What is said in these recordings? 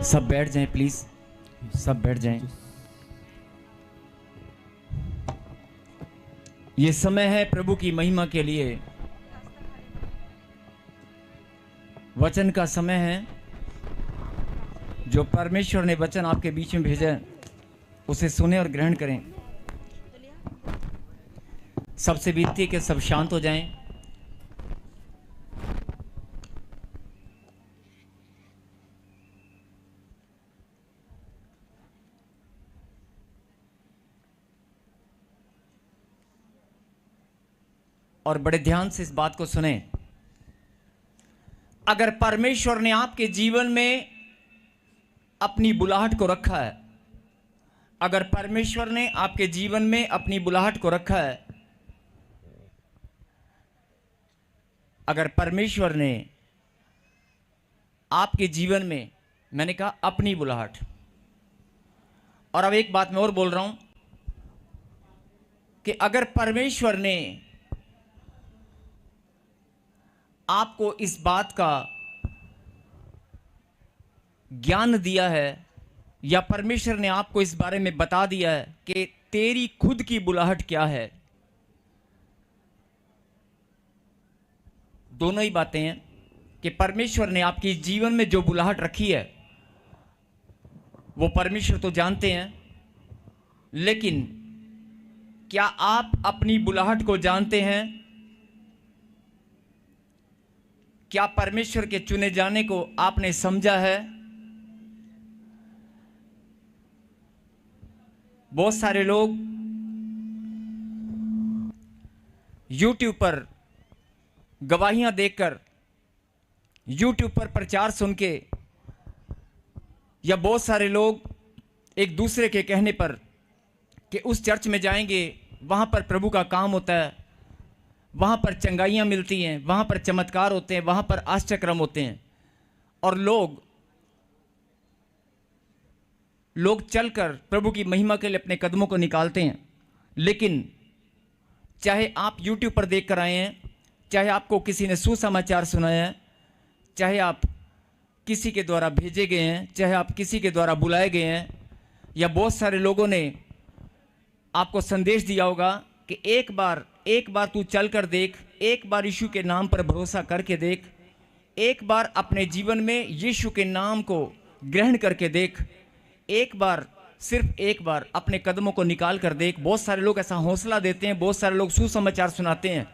सब बैठ जाएं प्लीज, सब बैठ जाएं। ये समय है प्रभु की महिमा के लिए, वचन का समय है। जो परमेश्वर ने वचन आपके बीच में भेजा है उसे सुने और ग्रहण करें। सबसे विनती है कि सब शांत हो जाएं। और बड़े ध्यान से इस बात को सुने। अगर परमेश्वर ने आपके जीवन में अपनी बुलाहट को रखा है, अगर परमेश्वर ने आपके जीवन में अपनी बुलाहट को रखा है, अगर परमेश्वर ने आपके जीवन में, मैंने कहा अपनी बुलाहट, और अब एक बात मैं और बोल रहा हूं कि अगर परमेश्वर ने आपको इस बात का ज्ञान दिया है या परमेश्वर ने आपको इस बारे में बता दिया है कि तेरी खुद की बुलाहट क्या है, दोनों ही बातें हैं कि परमेश्वर ने आपके जीवन में जो बुलाहट रखी है वो परमेश्वर तो जानते हैं, लेकिन क्या आप अपनी बुलाहट को जानते हैं? क्या परमेश्वर के चुने जाने को आपने समझा है? बहुत सारे लोग YouTube पर गवाहियां देखकर, YouTube पर प्रचार सुन के, या बहुत सारे लोग एक दूसरे के कहने पर कि उस चर्च में जाएंगे, वहां पर प्रभु का काम होता है, वहाँ पर चंगाइयाँ मिलती हैं, वहाँ पर चमत्कार होते हैं, वहाँ पर आश्चर्यक्रम होते हैं, और लोग चलकर प्रभु की महिमा के लिए अपने कदमों को निकालते हैं। लेकिन चाहे आप YouTube पर देख कर आए हैं, चाहे आपको किसी ने सुसमाचार सुनाया है, चाहे आप किसी के द्वारा भेजे गए हैं, चाहे आप किसी के द्वारा बुलाए गए हैं, या बहुत सारे लोगों ने आपको संदेश दिया होगा कि एक बार तू चल कर देख, एक बार यीशु के नाम पर भरोसा करके देख, एक बार अपने जीवन में यीशु के नाम को ग्रहण करके देख, एक बार, सिर्फ एक बार अपने कदमों को निकाल कर देख। बहुत सारे लोग ऐसा हौसला देते हैं, बहुत सारे लोग सुसमाचार सुनाते हैं,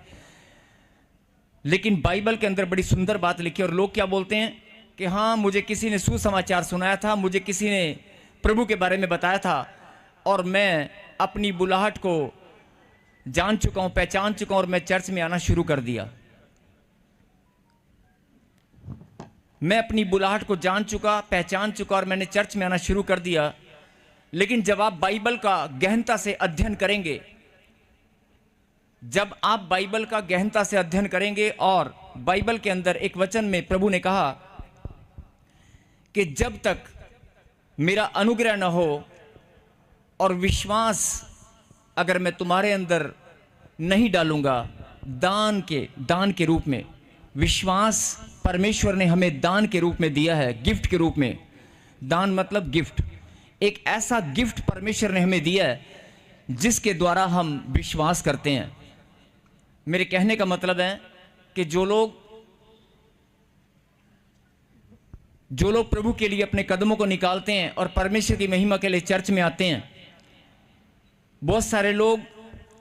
लेकिन बाइबल के अंदर बड़ी सुंदर बात लिखी है। और लोग क्या बोलते हैं कि हाँ, मुझे किसी ने सुसमाचार सुनाया था, मुझे किसी ने प्रभु के बारे में बताया था, और मैं अपनी बुलाहट को जान चुका हूं, पहचान चुका हूं, और मैं चर्च में आना शुरू कर दिया। मैं अपनी बुलाहट को जान चुका, पहचान चुका, और मैंने चर्च में आना शुरू कर दिया। लेकिन जब आप बाइबल का गहनता से अध्ययन करेंगे, जब आप बाइबल का गहनता से अध्ययन करेंगे, और बाइबल के अंदर एक वचन में प्रभु ने कहा कि जब तक मेरा अनुग्रह न हो और विश्वास अगर मैं तुम्हारे अंदर नहीं डालूंगा, दान के रूप में, विश्वास परमेश्वर ने हमें दान के रूप में दिया है, गिफ्ट के रूप में। दान मतलब गिफ्ट, एक ऐसा गिफ्ट परमेश्वर ने हमें दिया है जिसके द्वारा हम विश्वास करते हैं। मेरे कहने का मतलब है कि जो लोग प्रभु के लिए अपने कदमों को निकालते हैं और परमेश्वर की महिमा के लिए चर्च में आते हैं, बहुत सारे लोग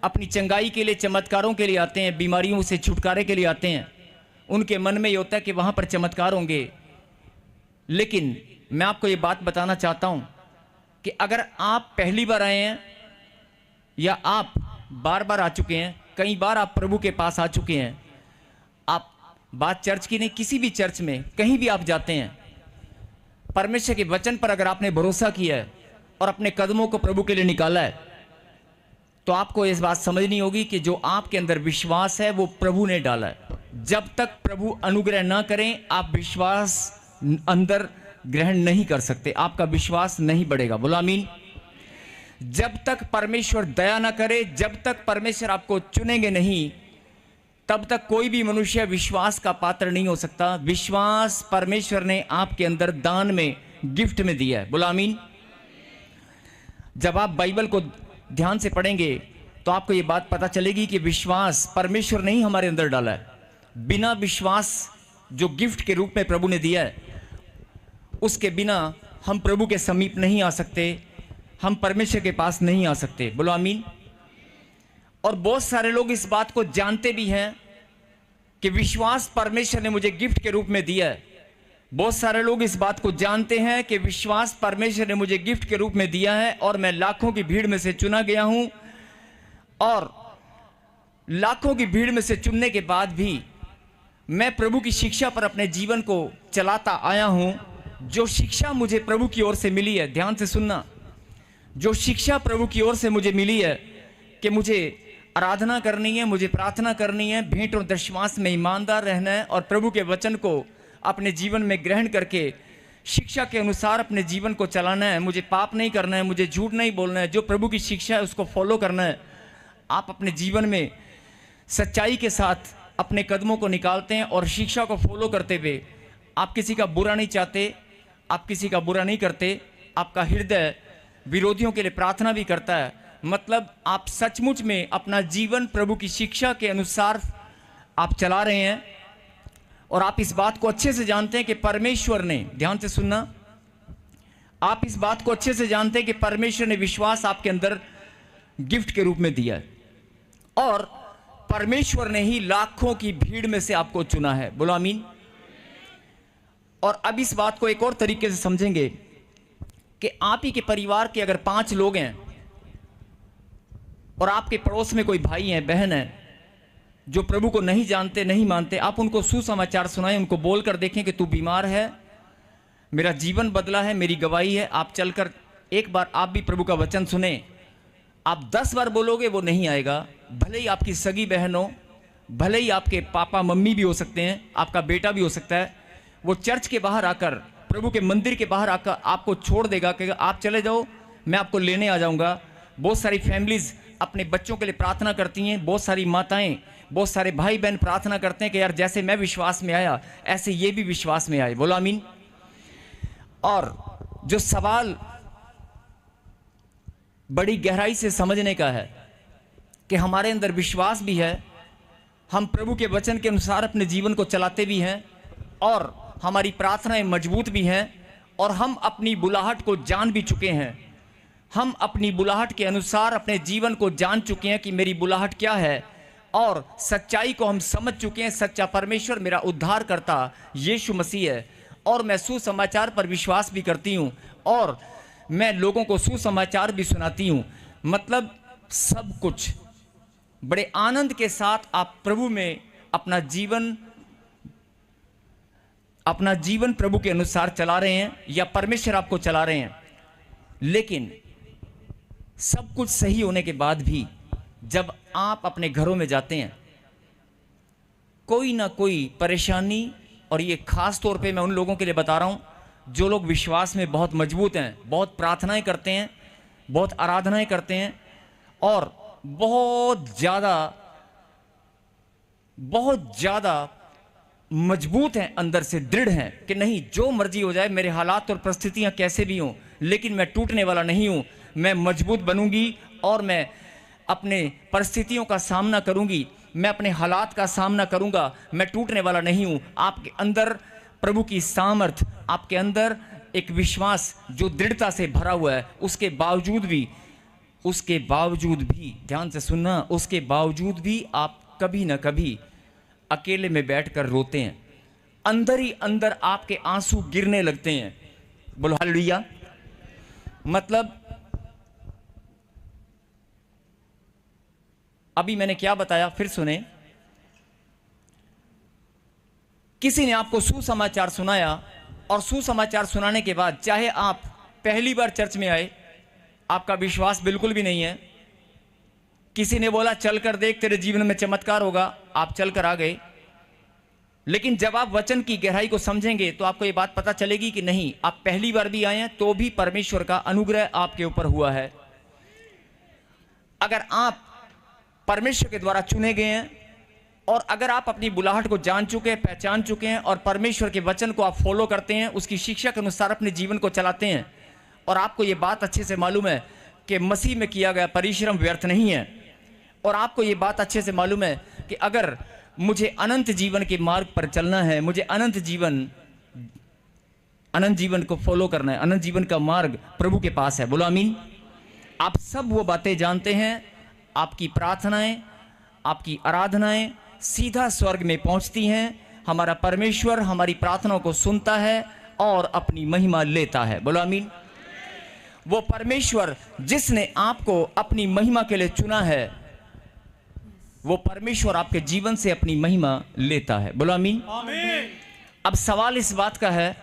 अपनी चंगाई के लिए, चमत्कारों के लिए आते हैं, बीमारियों से छुटकारे के लिए आते हैं। उनके मन में ये होता है कि वहाँ पर चमत्कार होंगे। लेकिन मैं आपको ये बात बताना चाहता हूँ कि अगर आप पहली बार आए हैं या आप बार बार आ चुके हैं, कई बार आप प्रभु के पास आ चुके हैं, आप, बात चर्च की नहीं, किसी भी चर्च में कहीं भी आप जाते हैं, परमेश्वर के वचन पर अगर आपने भरोसा किया है और अपने कदमों को प्रभु के लिए निकाला है, तो आपको इस बात समझनी होगी कि जो आपके अंदर विश्वास है वो प्रभु ने डाला है। जब तक प्रभु अनुग्रह ना करें, आप विश्वास अंदर ग्रहण नहीं कर सकते, आपका विश्वास नहीं बढ़ेगा। बोलो आमीन। जब तक परमेश्वर दया ना करे, जब तक परमेश्वर आपको चुनेंगे नहीं, तब तक कोई भी मनुष्य विश्वास का पात्र नहीं हो सकता। विश्वास परमेश्वर ने आपके अंदर दान में, गिफ्ट में दिया है। बोलो आमीन। जब आप बाइबल को ध्यान से पढ़ेंगे तो आपको ये बात पता चलेगी कि विश्वास परमेश्वर ने ही हमारे अंदर डाला है। बिना विश्वास जो गिफ्ट के रूप में प्रभु ने दिया है, उसके बिना हम प्रभु के समीप नहीं आ सकते, हम परमेश्वर के पास नहीं आ सकते। बोलो आमीन। और बहुत सारे लोग इस बात को जानते भी हैं कि विश्वास परमेश्वर ने मुझे गिफ्ट के रूप में दिया है। बहुत सारे लोग इस बात को जानते हैं कि विश्वास परमेश्वर ने मुझे गिफ्ट के रूप में दिया है और मैं लाखों की भीड़ में से चुना गया हूं, और लाखों की भीड़ में से चुनने के बाद भी मैं प्रभु की शिक्षा पर अपने जीवन को चलाता आया हूं। जो शिक्षा मुझे प्रभु की ओर से मिली है, ध्यान से सुनना, जो शिक्षा प्रभु की ओर से मुझे मिली है कि मुझे आराधना करनी है, मुझे प्रार्थना करनी है, भेंट और दशमांश में ईमानदार रहना है और प्रभु के वचन को अपने जीवन में ग्रहण करके शिक्षा के अनुसार अपने जीवन को चलाना है, मुझे पाप नहीं करना है, मुझे झूठ नहीं बोलना है, जो प्रभु की शिक्षा है उसको फॉलो करना है। आप अपने जीवन में सच्चाई के साथ अपने कदमों को निकालते हैं और शिक्षा को फॉलो करते हुए आप किसी का बुरा नहीं चाहते, आप किसी का बुरा नहीं करते, आपका हृदय विरोधियों के लिए प्रार्थना भी करता है। मतलब आप सचमुच में अपना जीवन प्रभु की शिक्षा के अनुसार आप चला रहे हैं और आप इस बात को अच्छे से जानते हैं कि परमेश्वर ने, ध्यान से सुनना, आप इस बात को अच्छे से जानते हैं कि परमेश्वर ने विश्वास आपके अंदर गिफ्ट के रूप में दिया है और परमेश्वर ने ही लाखों की भीड़ में से आपको चुना है। बोलो आमीन। और अब इस बात को एक और तरीके से समझेंगे कि आप ही के परिवार के अगर 5 लोग हैं और आपके पड़ोस में कोई भाई है, बहन है जो प्रभु को नहीं जानते, नहीं मानते, आप उनको सुसमाचार सुनाएं, उनको बोलकर देखें कि तू बीमार है, मेरा जीवन बदला है, मेरी गवाही है, आप चलकर एक बार आप भी प्रभु का वचन सुने। आप 10 बार बोलोगे वो नहीं आएगा। भले ही आपकी सगी बहन हो, भले ही आपके पापा मम्मी भी हो सकते हैं, आपका बेटा भी हो सकता है, वो चर्च के बाहर आकर, प्रभु के मंदिर के बाहर आकर आपको छोड़ देगा कि आप चले जाओ, मैं आपको लेने आ जाऊंगा। बहुत सारी फैमिलीज अपने बच्चों के लिए प्रार्थना करती हैं, बहुत सारी माताएं, बहुत सारे भाई बहन प्रार्थना करते हैं कि यार जैसे मैं विश्वास में आया ऐसे ये भी विश्वास में आए। बोलो आमीन। और जो सवाल बड़ी गहराई से समझने का है कि हमारे अंदर विश्वास भी है, हम प्रभु के वचन के अनुसार अपने जीवन को चलाते भी हैं और हमारी प्रार्थनाएं मजबूत भी हैं और हम अपनी बुलाहट को जान भी चुके हैं। हम अपनी बुलाहट के अनुसार अपने जीवन को जान चुके हैं कि मेरी बुलाहट क्या है और सच्चाई को हम समझ चुके हैं। सच्चा परमेश्वर मेरा उद्धार करता यीशु मसीह है और मैं सुसमाचार पर विश्वास भी करती हूँ और मैं लोगों को सुसमाचार भी सुनाती हूँ। मतलब सब कुछ बड़े आनंद के साथ आप प्रभु में अपना जीवन प्रभु के अनुसार चला रहे हैं या परमेश्वर आपको चला रहे हैं। लेकिन सब कुछ सही होने के बाद भी जब आप अपने घरों में जाते हैं, कोई ना कोई परेशानी, और ये खास तौर पे मैं उन लोगों के लिए बता रहा हूं जो लोग विश्वास में बहुत मजबूत हैं, बहुत प्रार्थनाएं करते हैं, बहुत आराधनाएं करते हैं और बहुत ज़्यादा मजबूत हैं, अंदर से दृढ़ हैं कि नहीं जो मर्जी हो जाए, मेरे हालात और परिस्थितियां कैसे भी हों, लेकिन मैं टूटने वाला नहीं हूं, मैं मजबूत बनूंगी और मैं अपने परिस्थितियों का सामना करूंगी, मैं अपने हालात का सामना करूंगा, मैं टूटने वाला नहीं हूं। आपके अंदर प्रभु की सामर्थ, आपके अंदर एक विश्वास जो दृढ़ता से भरा हुआ है, उसके बावजूद भी ध्यान से सुनना, उसके बावजूद भी आप कभी ना कभी अकेले में बैठकर रोते हैं, अंदर ही अंदर आपके आंसू गिरने लगते हैं। बोलो हालेलुया। मतलब अभी मैंने क्या बताया, फिर सुने। किसी ने आपको सुसमाचार सुनाया और सुसमाचार सुनाने के बाद चाहे आप पहली बार चर्च में आए, आपका विश्वास बिल्कुल भी नहीं है, किसी ने बोला चल कर देख तेरे जीवन में चमत्कार होगा, आप चल कर आ गए, लेकिन जब आप वचन की गहराई को समझेंगे तो आपको ये बात पता चलेगी कि नहीं, आप पहली बार भी आए हैं तो भी परमेश्वर का अनुग्रह आपके ऊपर हुआ है। अगर आप परमेश्वर के द्वारा चुने गए हैं और अगर आप अपनी बुलाहट को जान चुके हैं, पहचान चुके हैं और परमेश्वर के वचन को आप फॉलो करते हैं, उसकी शिक्षा के अनुसार अपने जीवन को चलाते हैं, और आपको ये बात अच्छे से मालूम है कि मसीह में किया गया परिश्रम व्यर्थ नहीं है, और आपको ये बात अच्छे से मालूम है कि अगर मुझे अनंत जीवन के मार्ग पर चलना है, मुझे अनंत जीवन को फॉलो करना है, अनंत जीवन का मार्ग प्रभु के पास है। बोलो आमीन। आप सब वो बातें जानते हैं, आपकी प्रार्थनाएं, आपकी आराधनाएं सीधा स्वर्ग में पहुंचती हैं। हमारा परमेश्वर हमारी प्रार्थनाओं को सुनता है और अपनी महिमा लेता है। बोलो आमीन। वो परमेश्वर जिसने आपको अपनी महिमा के लिए चुना है, वो परमेश्वर आपके जीवन से अपनी महिमा लेता है। बोलो आमीन। अब सवाल इस बात का है,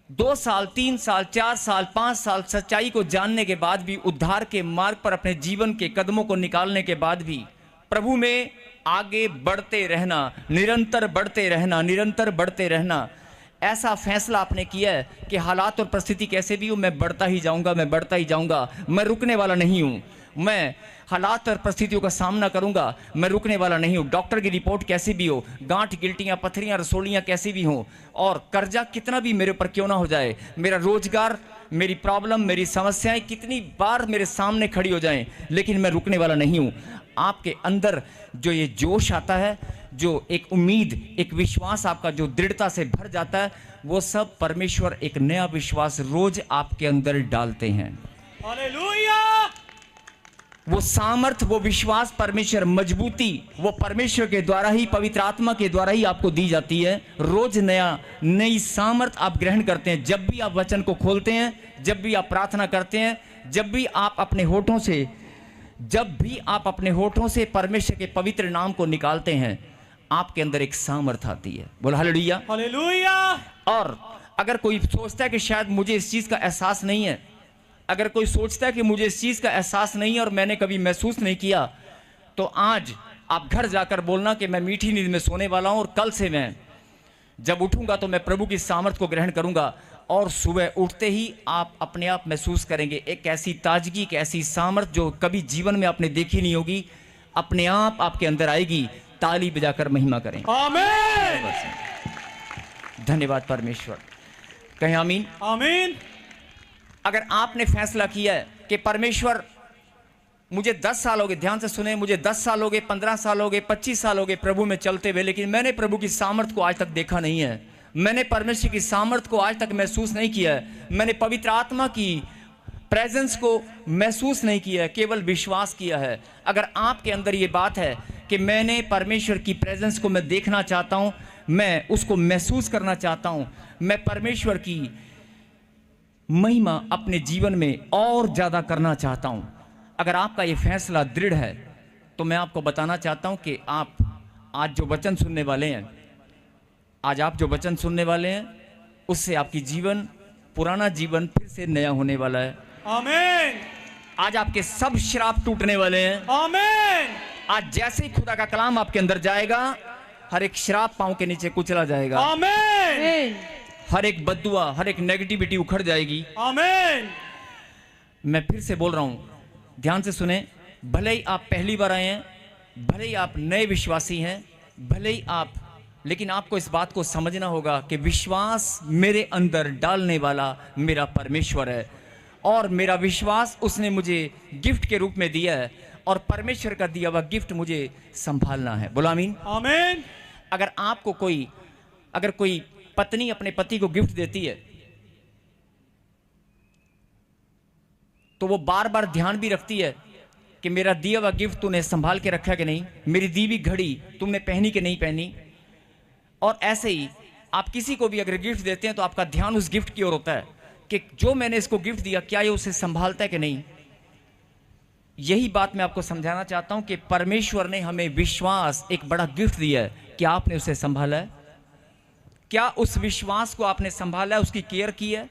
2 साल, 3 साल, 4 साल, 5 साल सच्चाई को जानने के बाद भी, उद्धार के मार्ग पर अपने जीवन के कदमों को निकालने के बाद भी प्रभु में आगे बढ़ते रहना, निरंतर बढ़ते रहना, निरंतर बढ़ते रहना, ऐसा फैसला आपने किया है कि हालात और परिस्थिति कैसे भी हो, मैं बढ़ता ही जाऊंगा, मैं बढ़ता ही जाऊंगा, मैं रुकने वाला नहीं हूं, मैं हालात और परिस्थितियों का सामना करूंगा, मैं रुकने वाला नहीं हूं। डॉक्टर की रिपोर्ट कैसी भी हो, गांठ, गिल्टियां, पथरियां, रसोलियां कैसी भी हो, और कर्जा कितना भी मेरे ऊपर क्यों ना हो जाए, मेरा रोजगार, मेरी प्रॉब्लम, मेरी समस्याएं कितनी बार मेरे सामने खड़ी हो जाएं, लेकिन मैं रुकने वाला नहीं हूं। आपके अंदर जो ये जोश आता है, जो एक उम्मीद, एक विश्वास आपका जो दृढ़ता से भर जाता है, वो सब परमेश्वर एक नया विश्वास रोज आपके अंदर डालते हैं। हालेलुया। वो सामर्थ, वो विश्वास, परमेश्वर मजबूती, वो परमेश्वर के द्वारा ही, पवित्र आत्मा के द्वारा ही आपको दी जाती है। रोज नई सामर्थ आप ग्रहण करते हैं। जब भी आप वचन को खोलते हैं, जब भी आप प्रार्थना करते हैं, जब भी आप अपने होठों से परमेश्वर के पवित्र नाम को निकालते हैं, आपके अंदर एक सामर्थ आती है। बोलो हालेलुया। हालेलुया। और अगर कोई सोचता है कि शायद मुझे इस चीज का एहसास नहीं है, अगर कोई सोचता है कि मुझे इस चीज का एहसास नहीं है और मैंने कभी महसूस नहीं किया, तो आज आप घर जाकर बोलना कि मैं मीठी नींद में सोने वाला हूं, और कल से मैं जब उठूंगा तो मैं प्रभु की सामर्थ को ग्रहण करूंगा, और सुबह उठते ही आप अपने आप महसूस करेंगे एक ऐसी ताजगी, एक ऐसी सामर्थ जो कभी जीवन में आपने देखी नहीं होगी, अपने आप आपके अंदर आएगी। ताली बजाकर महिमा करें। आमीन। धन्यवाद परमेश्वर। कहें आमीन। आमीन। अगर आपने फैसला किया है कि परमेश्वर, मुझे 10 साल हो गए, ध्यान से सुने, मुझे 10 साल हो गए, 15 साल हो गए, 25 साल हो गए प्रभु में चलते हुए, लेकिन मैंने प्रभु की सामर्थ को आज तक देखा नहीं है, मैंने परमेश्वर की सामर्थ को आज तक महसूस नहीं किया है, मैंने पवित्र आत्मा की प्रेजेंस को महसूस नहीं किया है, केवल विश्वास किया है। अगर आपके अंदर ये बात है कि मैंने परमेश्वर की प्रेजेंस को मैं देखना चाहता हूं, मैं उसको महसूस करना चाहता हूं, मैं परमेश्वर की महिमा अपने जीवन में और ज्यादा करना चाहता हूं, अगर आपका ये फैसला दृढ़ है, तो मैं आपको बताना चाहता हूं कि आप आज जो वचन सुनने वाले हैं, उससे आपकी जीवन, पुराना जीवन फिर से नया होने वाला है। आमीन। आज आपके सब श्राप टूटने वाले हैं। आमीन। आज जैसे ही खुदा का कलाम आपके अंदर जाएगा, हर एक श्राप पांव के नीचे कुचला जाएगा। आमीन। हर एक बद्दुआ, हर एक नेगेटिविटी उखड़ जाएगी। आमीन। मैं फिर से बोल रहा हूं, ध्यान से सुने। भले ही आप पहली बार आए हैं, भले ही आप नए विश्वासी हैं, भले ही आप, लेकिन आपको इस बात को समझना होगा कि विश्वास मेरे अंदर डालने वाला मेरा परमेश्वर है, और मेरा विश्वास उसने मुझे गिफ्ट के रूप में दिया है, और परमेश्वर का दिया हुआ गिफ्ट मुझे संभालना है। बोलो आमीन। आमीन। अगर कोई पत्नी अपने पति को गिफ्ट देती है, तो वो बार बार ध्यान भी रखती है कि मेरा दिया हुआ गिफ्ट तूने संभाल के रखा कि नहीं, मेरी दी हुई घड़ी तुमने पहनी कि नहीं पहनी। और ऐसे ही आप किसी को भी अगर गिफ्ट देते हैं, तो आपका ध्यान उस गिफ्ट की ओर होता है कि जो मैंने इसको गिफ्ट दिया, क्या ये उसे संभालता है कि नहीं। यही बात मैं आपको समझाना चाहता हूं कि परमेश्वर ने हमें विश्वास, एक बड़ा गिफ्ट दिया है। क्या आपने उसे संभाला है? क्या उस विश्वास को आपने संभाला है, उसकी केयर की है?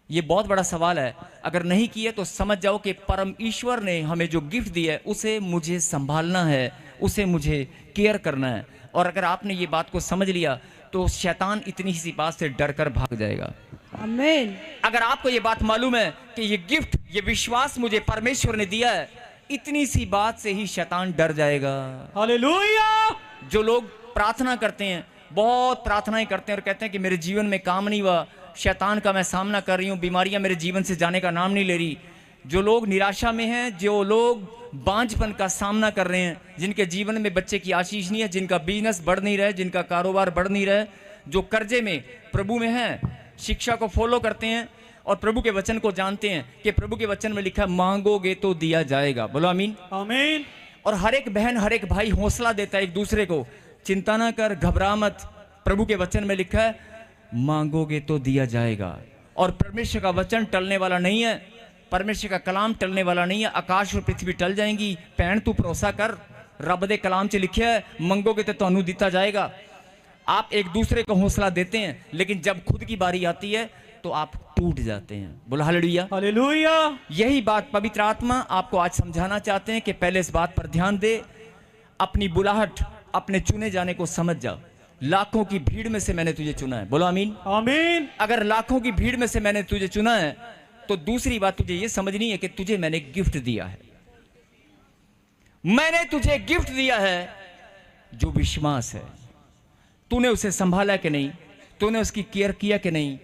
ये बहुत बड़ा सवाल है। अगर नहीं किया तो समझ जाओ कि परम ईश्वर ने हमें जो गिफ्ट दिया है, उसे मुझे संभालना है, उसे मुझे केयर करना है। और अगर आपने ये बात को समझ लिया, तो शैतान इतनी सी बात से डरकर भाग जाएगा। आमीन। अगर आपको ये बात मालूम है कि ये गिफ्ट, ये विश्वास मुझे परमेश्वर ने दिया है, इतनी सी बात से ही शैतान डर जाएगा। हालेलुया। जो लोग प्रार्थना करते हैं, बहुत प्रार्थनाएं करते हैं और कहते हैं कि मेरे जीवन में काम नहीं हुआ, शैतान का मैं सामना कर रही हूँ, बीमारियां मेरे जीवन से जाने का नाम नहीं ले रही, जो लोग निराशा में हैं, जो लोग बांझपन का सामना कर रहे हैं, जिनके जीवन में बच्चे की आशीष नहीं है, जिनका बिजनेस बढ़ नहीं रहा है, जिनका कारोबार बढ़ नहीं रहा है, जो कर्जे में प्रभु में हैं, शिक्षा को फॉलो करते हैं और प्रभु के वचन को जानते हैं कि प्रभु के वचन में लिखा है मांगोगे तो दिया जाएगा। बोलो आमीन। आमीन। और हर एक बहन हर एक भाई हौसला देता है एक दूसरे को, चिंता ना कर, घबरा मत, प्रभु के वचन में लिखा है मांगोगे तो दिया जाएगा। और परमेश्वर का वचन टलने वाला नहीं है, परमेश्वर का कलाम टलने वाला नहीं है। आकाश और पृथ्वी टल जाएंगी, भैन तू भरोसा कर, रब दे कलाम च लिखा है मंगोगे तो ਤੁਹਾਨੂੰ दिता जाएगा। आप एक दूसरे को हौसला देते हैं, लेकिन जब खुद की बारी आती है तो आप टूट जाते हैं। बोलो हालेलुया। हालेलुया। यही बात पवित्र आत्मा आपको आज समझाना चाहते हैं कि पहले इस बात पर ध्यान दे, अपनी बुलाहट, अपने चुने जाने को समझ जा। लाखों की भीड़ में से मैंने तुझे चुना है। बोलो आमीन। आमीन। अगर लाखों की भीड़ में से मैंने तुझे चुना है तो दूसरी बात तुझे यह समझनी है कि तुझे मैंने गिफ्ट दिया है। मैंने तुझे गिफ्ट दिया है जो विश्वास है। तूने उसे संभाला कि नहीं, तूने उसकी केयर किया कि नहीं।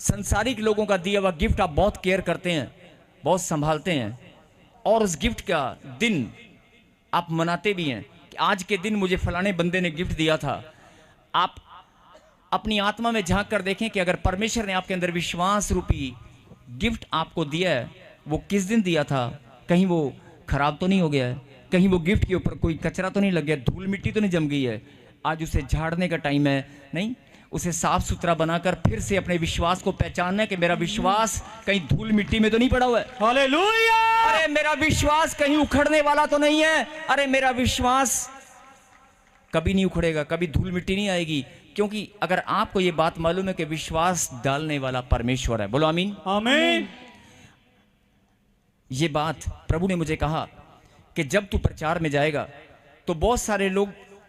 संसारिक लोगों का दिया हुआ गिफ्ट आप बहुत केयर करते हैं, बहुत संभालते हैं, और उस गिफ्ट का दिन आप मनाते भी हैं कि आज के दिन मुझे फलाने बंदे ने गिफ्ट दिया था। आप अपनी आत्मा में झांक कर देखें कि अगर परमेश्वर ने आपके अंदर विश्वास रूपी गिफ्ट आपको दिया है, वो किस दिन दिया था, कहीं वो खराब तो नहीं हो गया है, कहीं वो गिफ्ट के ऊपर कोई कचरा तो नहीं लग गया, धूल मिट्टी तो नहीं जम गई है। आज उसे झाड़ने का टाइम है, नहीं, उसे साफ सुथरा बनाकर फिर से अपने विश्वास को पहचानना है कि मेरा विश्वास कहीं धूल मिट्टी में तो नहीं पड़ा हुआ है। हालेलुया। अरे मेरा विश्वास कहीं उखड़ने वाला तो नहीं है। अरे मेरा विश्वास कभी नहीं उखड़ेगा, कभी धूल मिट्टी नहीं आएगी, क्योंकि अगर आपको यह बात मालूम है कि विश्वास डालने वाला परमेश्वर है। बोलो आमीन। आमीन। ये बात प्रभु ने मुझे कहा कि जब तू प्रचार में जाएगा तो बहुत सारे लोग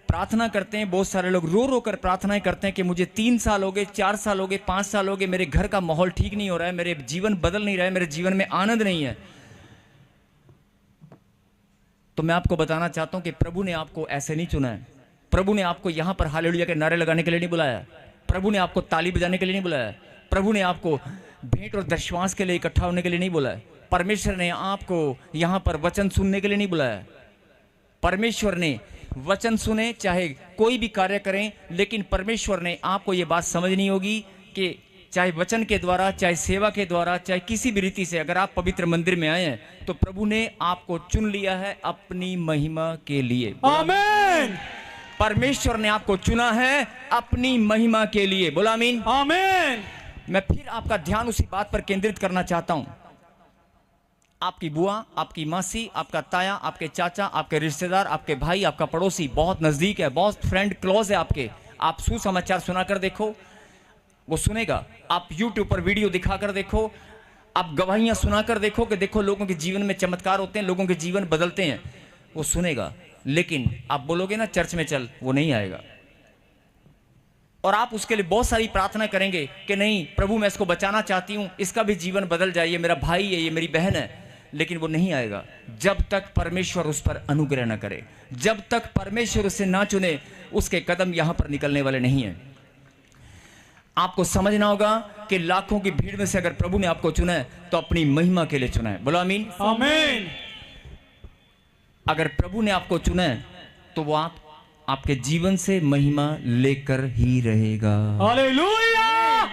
प्रार्थना करते हैं, बहुत सारे लोग रो रो कर प्रार्थनाएं करते हैं कि मुझे 3 साल हो गए, 4 साल हो गए, 5 साल हो गए, मेरे घर का माहौल ठीक नहीं हो रहा है, मेरे जीवन बदल नहीं रहा है, मेरे जीवन में आनंद नहीं है। तो मैं आपको बताना चाहता हूं कि प्रभु ने आपको ऐसे नहीं चुना है। प्रभु ने आपको यहां पर हालेलुया के नारे लगाने के लिए नहीं बुलाया, प्रभु ने आपको ताली बजाने के लिए नहीं बुलाया, प्रभु ने आपको भेंट और दशवांश के लिए इकट्ठा होने के लिए नहीं बुलाया, परमेश्वर ने आपको यहां पर वचन सुनने के लिए नहीं बुलाया। परमेश्वर ने वचन सुने, चाहे कोई भी कार्य करें, लेकिन परमेश्वर ने आपको यह बात समझनी होगी कि चाहे वचन के द्वारा, चाहे सेवा के द्वारा, चाहे किसी भी रीति से अगर आप पवित्र मंदिर में आए हैं तो प्रभु ने आपको चुन लिया है अपनी महिमा के लिए। आमीन। परमेश्वर ने आपको चुना है अपनी महिमा के लिए। बोला आमीन। आमीन। मैं फिर आपका ध्यान उसी बात पर केंद्रित करना चाहता हूं। आपकी बुआ, आपकी मासी, आपका ताया, आपके चाचा, आपके रिश्तेदार, आपके भाई, आपका पड़ोसी बहुत नजदीक है, बहुत फ्रेंड क्लोज है आपके, आप सुसमाचार सुनाकर देखो, वो सुनेगा। आप YouTube पर वीडियो दिखाकर देखो, आप गवाहियां सुनाकर देखो कि देखो लोगों के जीवन में चमत्कार होते हैं, लोगों के जीवन बदलते हैं, वो सुनेगा। लेकिन आप बोलोगे ना चर्च में चल, वो नहीं आएगा। और आप उसके लिए बहुत सारी प्रार्थना करेंगे कि नहीं प्रभु मैं इसको बचाना चाहती हूं, इसका भी जीवन बदल जाए, ये मेरा भाई है, ये मेरी बहन है, लेकिन वो नहीं आएगा जब तक परमेश्वर उस पर अनुग्रह न करे, जब तक परमेश्वर उसे ना चुने, उसके कदम यहां पर निकलने वाले नहीं हैं। आपको समझना होगा कि लाखों की भीड़ में से अगर प्रभु ने आपको चुना है तो अपनी महिमा के लिए चुना है। बोलो आमीन। आमीन। अगर प्रभु ने आपको चुना है तो वो आपके जीवन से महिमा लेकर ही रहेगा। हालेलुया।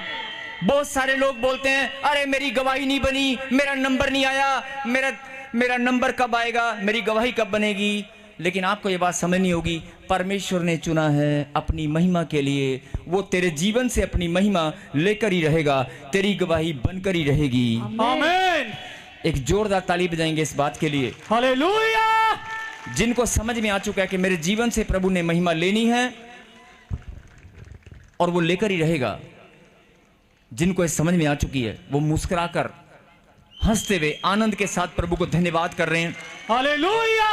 बहुत सारे लोग बोलते हैं अरे मेरी गवाही नहीं बनी, मेरा नंबर नहीं आया, मेरा नंबर कब आएगा, मेरी गवाही कब बनेगी। लेकिन आपको यह बात समझनी होगी, परमेश्वर ने चुना है अपनी महिमा के लिए, वो तेरे जीवन से अपनी महिमा लेकर ही रहेगा, तेरी गवाही बनकर ही रहेगी। आमीन। एक जोरदार ताली बजाएंगे इस बात के लिए। हालेलुया। जिनको समझ में आ चुका है कि मेरे जीवन से प्रभु ने महिमा लेनी है और वो लेकर ही रहेगा, जिनको ये समझ में आ चुकी है वो मुस्कुराकर हंसते हुए आनंद के साथ प्रभु को धन्यवाद कर रहे हैं। हालेलुया।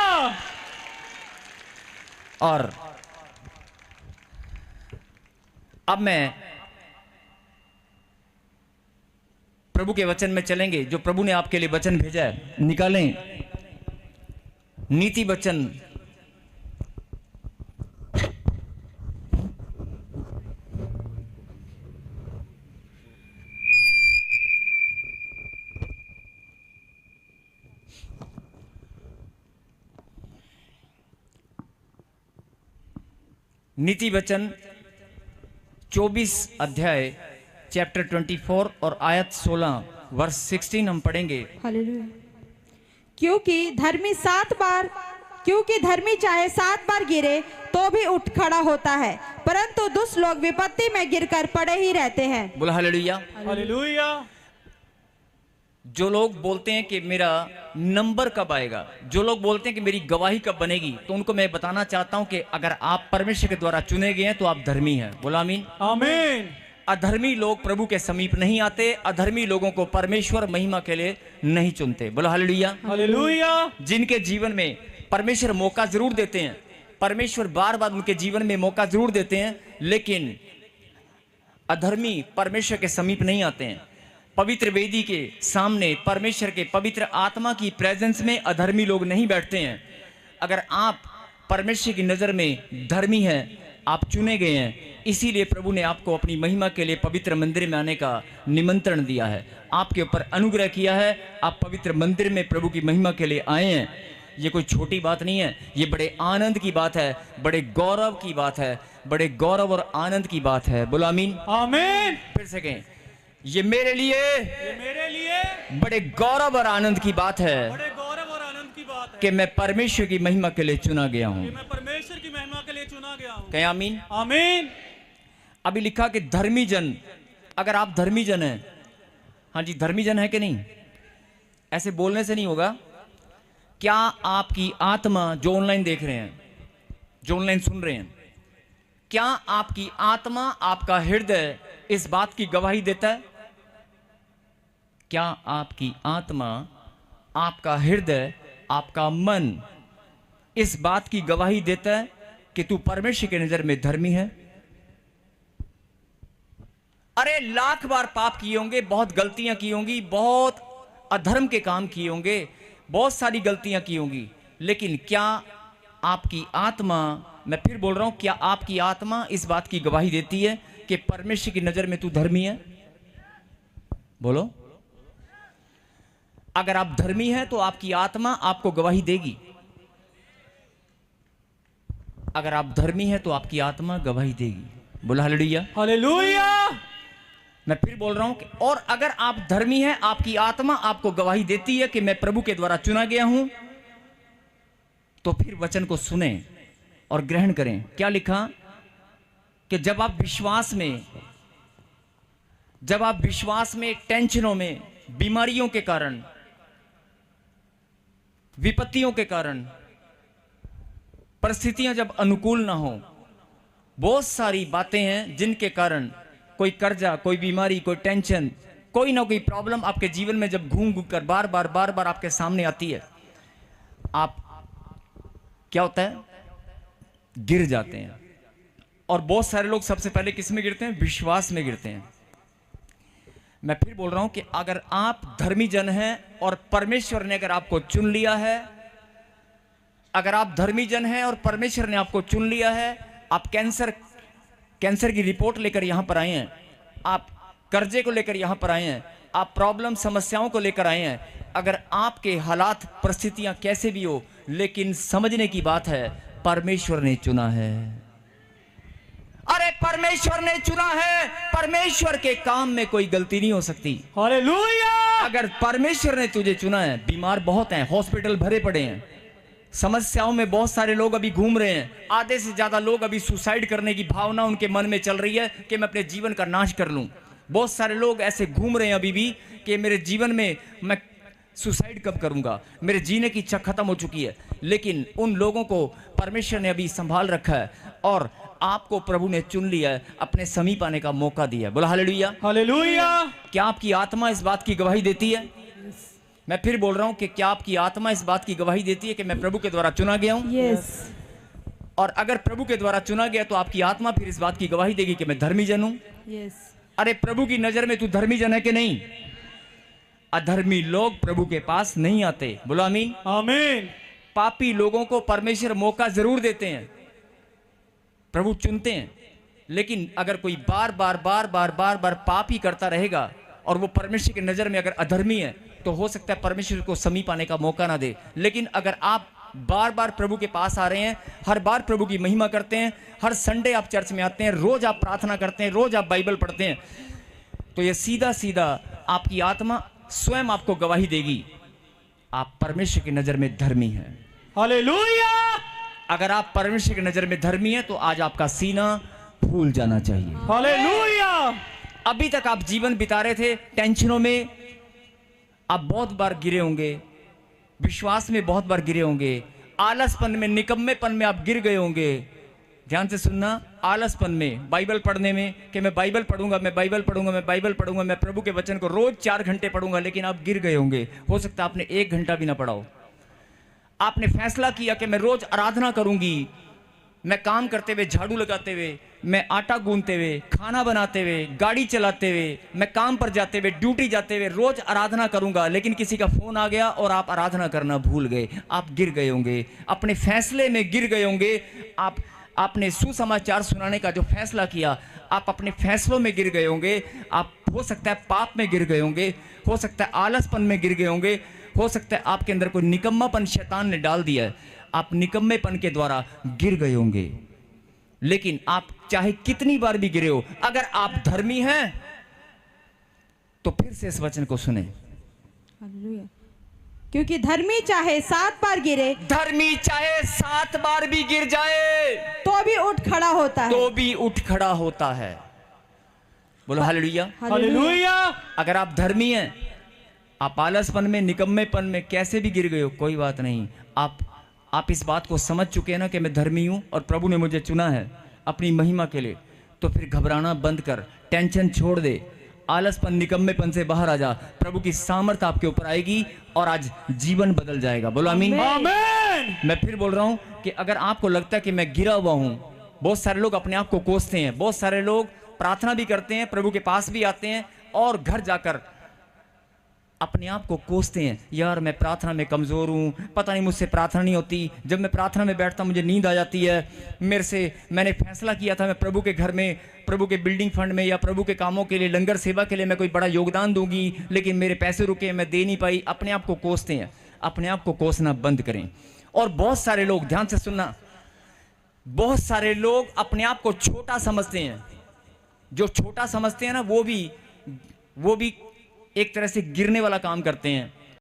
और अब मैं प्रभु के वचन में चलेंगे, जो प्रभु ने आपके लिए वचन भेजा है निकालें नीति वचन नीति वचन 24 अध्याय चैप्टर 24 और आयत 16 वर्ष 16 हम पढ़ेंगे। हालेलुया। क्योंकि धर्मी चाहे 7 बार गिरे तो भी उठ खड़ा होता है, परंतु दुष्ट लोग विपत्ति में गिरकर पड़े ही रहते हैं। बोला हालेलुया। हालेलुया। जो लोग बोलते हैं कि मेरा नंबर कब आएगा, जो लोग बोलते हैं कि मेरी गवाही कब बनेगी, तो उनको मैं बताना चाहता हूं कि अगर आप परमेश्वर के द्वारा चुने गए हैं तो आप धर्मी हैं। बोला आमीन। आमीन। अधर्मी लोग प्रभु के समीप नहीं आते, अधर्मी लोगों को परमेश्वर महिमा के लिए नहीं चुनते। बोला हालेलुया। हालेलुया। जिनके जीवन में परमेश्वर मौका जरूर देते हैं, परमेश्वर बार बार उनके जीवन में मौका जरूर देते हैं, लेकिन अधर्मी परमेश्वर के समीप नहीं आते हैं। पवित्र वेदी के सामने परमेश्वर के पवित्र आत्मा की प्रेजेंस में अधर्मी लोग नहीं बैठते हैं। अगर आप परमेश्वर की नजर में धर्मी हैं, आप चुने गए हैं, इसीलिए प्रभु ने आपको अपनी महिमा के लिए पवित्र मंदिर में आने का निमंत्रण दिया है, आपके ऊपर अनुग्रह किया है। आप पवित्र मंदिर में प्रभु की महिमा के लिए आए हैं। ये कोई छोटी बात नहीं है, ये बड़े आनंद की बात है, बड़े गौरव की बात है, बड़े गौरव और आनंद की बात है। बोलो आमीन। आमीन। फिर से कहें, ये मेरे लिए बड़े गौरव और आनंद की बात है बड़े गौरव और आनंद की बात है कि मैं परमेश्वर की महिमा के लिए चुना गया हूं। मैं परमेश्वर की महिमा के लिए चुना गया हूं। कहें आमीन। आमीन। अभी लिखा कि धर्मी जन, अगर आप धर्मी जन हैं, हाँ जी धर्मी जन है कि नहीं, ऐसे बोलने से नहीं होगा। क्या आपकी आत्मा, जो ऑनलाइन देख रहे हैं, जो ऑनलाइन सुन रहे हैं, क्या आपकी आत्मा, आपका हृदय इस बात की गवाही देता है? क्या आपकी आत्मा, आपका हृदय, आपका मन इस बात की गवाही देता है कि तू परमेश्वर की नजर में धर्मी है? अरे लाख बार पाप किए होंगे, बहुत गलतियां की होंगी, बहुत अधर्म के काम किए होंगे, बहुत सारी गलतियां की होंगी, लेकिन क्या आपकी आत्मा, मैं फिर बोल रहा हूं, क्या आपकी आत्मा इस बात की गवाही देती है कि परमेश्वर की नजर में तू धर्मी है? बोलो। अगर आप धर्मी हैं तो आपकी आत्मा आपको गवाही देगी। अगर आप धर्मी हैं तो आपकी आत्मा गवाही देगी। बोला हालेलुया। हालेलुया। मैं फिर बोल रहा हूं कि और अगर आप धर्मी हैं, आपकी आत्मा आपको गवाही देती है कि मैं प्रभु के द्वारा चुना गया हूं, तो फिर वचन को सुने और ग्रहण करें। क्या लिखा कि जब आप विश्वास में टेंशनों में, बीमारियों के कारण, विपत्तियों के कारण, परिस्थितियां जब अनुकूल ना हो, बहुत सारी बातें हैं जिनके कारण, कोई कर्जा, कोई बीमारी, कोई टेंशन, कोई ना कोई प्रॉब्लम आपके जीवन में जब घूम घूम कर बार बार आपके सामने आती है, आप क्या होता है? गिर जाते हैं। और बहुत सारे लोग सबसे पहले किस में गिरते हैं? विश्वास में गिरते हैं। मैं फिर बोल रहा हूं कि अगर आप धर्मी जन हैं और परमेश्वर ने अगर आपको चुन लिया है, अगर आप धर्मी जन हैं और परमेश्वर ने आपको चुन लिया है, आप कैंसर की रिपोर्ट लेकर यहां पर आए हैं, आप कर्जे को लेकर यहां पर आए हैं, आप प्रॉब्लम समस्याओं को लेकर आए हैं, अगर आपके हालात परिस्थितियां कैसे भी हो, लेकिन समझने की बात है, परमेश्वर ने चुना है। अरे परमेश्वर ने चुना है, परमेश्वर के काम में कोई गलती नहीं हो सकती। हालेलुया। अगर परमेश्वर ने तुझे चुना है, बीमार बहुत हैं, हॉस्पिटल भरे पड़े हैं, समस्याओं में बहुत सारे लोग अभी घूम रहे हैं, आधे से ज्यादा लोग अभी सुसाइड करने की भावना उनके मन में चल रही है कि मैं अपने जीवन का नाश कर लूं। बहुत सारे लोग ऐसे घूम रहे हैं अभी भी कि मेरे जीवन में मैं सुसाइड कब करूंगा, मेरे जीने की इच्छा खत्म हो चुकी है। लेकिन उन लोगों को परमेश्वर ने अभी संभाल रखा है और आपको प्रभु ने चुन लिया है, अपने समीप आने का मौका दिया है। बोला हालेलुया। हालेलुया। क्या आपकी आत्मा इस बात की गवाही देती है? मैं फिर बोल रहा हूं कि क्या आपकी आत्मा इस बात की गवाही देती है कि मैं प्रभु के द्वारा चुना गया हूं? यस। और अगर प्रभु के द्वारा चुना गया तो आपकी आत्मा फिर इस बात की गवाही देगी कि मैं धर्मी जन हूं। यस। अरे प्रभु की नजर में तू धर्मी जन है कि नहीं? अधर्मी लोग प्रभु के पास नहीं आते। बोलो आमीन। आमीन। पापी लोगों को परमेश्वर मौका जरूर देते हैं, प्रभु चुनते हैं, लेकिन अगर कोई बार बार पाप ही करता रहेगा और वो परमेश्वर की नज़र में अगर अधर्मी है तो हो सकता है परमेश्वर को समीप आने का मौका ना दे। लेकिन अगर आप बार बार प्रभु के पास आ रहे हैं, हर बार प्रभु की महिमा करते हैं, हर संडे आप चर्च में आते हैं, रोज आप प्रार्थना करते हैं, रोज आप बाइबल पढ़ते हैं, तो ये सीधा सीधा आपकी आत्मा स्वयं आपको गवाही देगी, आप परमेश्वर की नज़र में धर्मी हैं। हालेलुया। अगर आप परमेश्वर की नज़र में धर्मी हैं तो आज आपका सीना फूल जाना चाहिए। हालेलुया। अभी तक आप जीवन बिता रहे थे टेंशनों में, आप बहुत बार गिरे होंगे, विश्वास में बहुत बार गिरे होंगे, आलसपन में, निकम्मेपन में आप गिर गए होंगे। ध्यान से सुनना, आलसपन में, बाइबल पढ़ने में कि मैं बाइबल पढ़ूंगा, मैं बाइबल पढ़ूंगा, मैं बाइबल पढ़ूंगा, मैं प्रभु के वचन को रोज 4 घंटे पढ़ूंगा, लेकिन आप गिर गए होंगे। हो सकता है आपने 1 घंटा भी ना पढ़ा हो। आपने फैसला किया कि मैं रोज आराधना करूंगी, मैं काम करते हुए, झाड़ू लगाते हुए, मैं आटा गूंथते हुए, खाना बनाते हुए, गाड़ी चलाते हुए, मैं काम पर जाते हुए, ड्यूटी जाते हुए रोज आराधना करूंगा, लेकिन किसी का फोन आ गया और आप आराधना करना भूल गए। आप गिर गए होंगे, अपने फैसले में गिर गए होंगे। आपने सुसमाचार सुनाने का जो फैसला किया, आप अपने फैसलों में गिर गए होंगे। आप हो सकता है पाप में गिर गए होंगे, हो सकता है आलसपन में गिर गए होंगे, हो सकता है आपके अंदर कोई निकम्मापन शैतान ने डाल दिया है, आप निकम्मेपन के द्वारा गिर गए होंगे। लेकिन आप चाहे कितनी बार भी गिरे हो, अगर आप धर्मी हैं तो फिर से इस वचन को सुने। हालेलुया। क्योंकि धर्मी चाहे 7 बार गिरे, धर्मी चाहे 7 बार भी गिर जाए तो भी उठ खड़ा होता है। तो भी उठ खड़ा होता है। बोलो हालेलुया। हालेलुया। अगर आप धर्मी हैं, आप आलसपन में, निकम्मेपन में कैसे भी गिर गए हो, कोई बात नहीं। आप इस बात को समझ चुके हैं ना कि मैं धर्मी हूं और प्रभु ने मुझे चुना है अपनी महिमा के लिए, तो फिर घबराना बंद कर, टेंशन छोड़ दे, आलसपन, निकम्मेपन से बाहर आ जा। प्रभु की सामर्थ आपके ऊपर आएगी और आज जीवन बदल जाएगा। बोलो आमीन। आमीन। मैं फिर बोल रहा हूं कि अगर आपको लगता है कि मैं गिरा हुआ हूं, बहुत सारे लोग अपने आप को कोसते हैं, बहुत सारे लोग प्रार्थना भी करते हैं, प्रभु के पास भी आते हैं और घर जाकर अपने आप को कोसते हैं, यार मैं प्रार्थना में कमज़ोर हूँ, पता नहीं मुझसे प्रार्थना नहीं होती, जब मैं प्रार्थना में बैठता मुझे नींद आ जाती है, मैंने फैसला किया था मैं प्रभु के घर में, प्रभु के बिल्डिंग फंड में या प्रभु के कामों के लिए, लंगर सेवा के लिए मैं कोई बड़ा योगदान दूंगी, लेकिन मेरे पैसे रुके, मैं दे नहीं पाई। अपने आप को कोसते हैं। अपने आप को कोसना बंद करें। और बहुत सारे लोग, ध्यान से सुनना, बहुत सारे लोग अपने आप को छोटा समझते हैं। जो छोटा समझते हैं ना, वो भी एक तरह से गिरने वाला काम करते हैं।